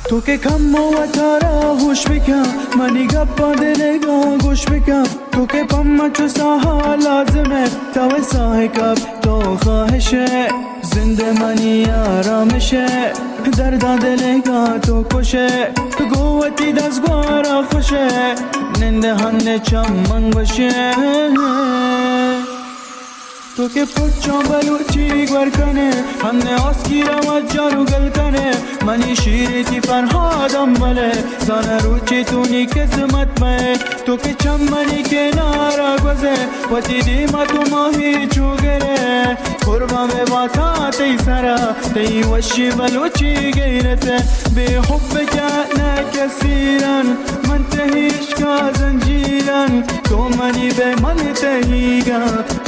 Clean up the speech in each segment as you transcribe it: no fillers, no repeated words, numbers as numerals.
تو که کم و تارا هوش بکن منی گپا دلگا گوش بکن تو که پم چو ساها لازمه تو ساه کب تو خواهشه زنده منی آرامشه درد دلگا تو کشه قوتی دستگوارا خوشه ننده هنه چمن باشه تو که پچا بلوچی گور کنه همه آسکی رو جارو گل کنه منی شیرتی فرهادم بله زانه روچی تونی کسمت مه تو که چمنی کنارا گوزه و تی دیما تو ماهی چوگره قربان به باتا تی سرا تی وشی بلوچی گیرته به حب کهنه کسیرن من تهیش کا زنجیرن تو منی به من تهیگا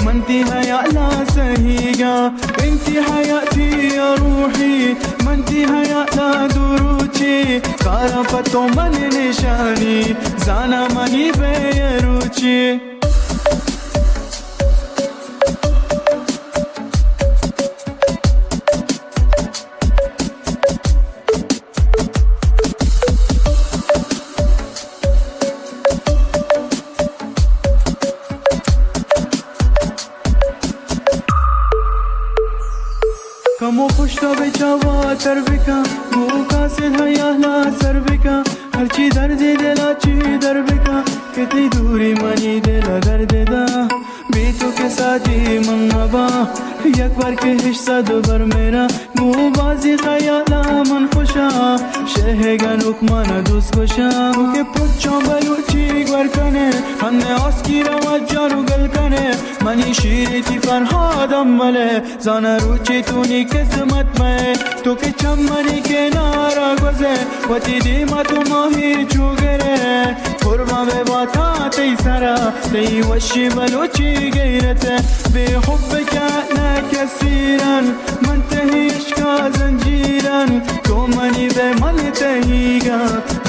من تی حیا لا سهيقة انتي حياتي يا روحي ما انتي حياة لا دروتي خرفتو من نشاني زانا مني بيروتي کمو خوشتا به چاوا تر بکن گو کاسد حیا لا سر بکن هرچی دردی دلا چی در بکن که تی دوری منی دلا درد دا بی تو که ساتھی من نبا یک بار که هش صد بر میرا گو بازی خیالا من خوشا شهگن اکمانا دوست خوشا تو که پچا بلوچی گور کنه همه آسکی رو جارو گل کنه منی شیرتی فرهادم بله زانه روچی تونی قسمت میں تو که چمنی کنارا گوزه و تی دیما تو ماهی چوگره قربان به باتا تی سرا تی وشی بلوچی گیرته به حب کهنه کسیرن من تهیش کا زنجیرن تو منی به من تهیگا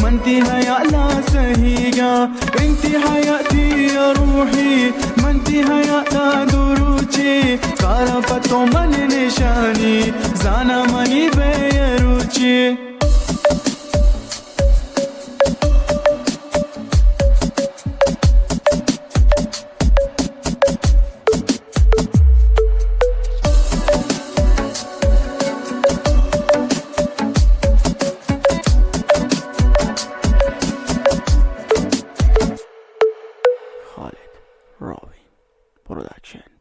من تی حیا لا سهیگا انتی حیاتی یا روحی من تی حیا لا دروچی خرفتو من نشانی زانا منی بیروچی Khaled Robin Production.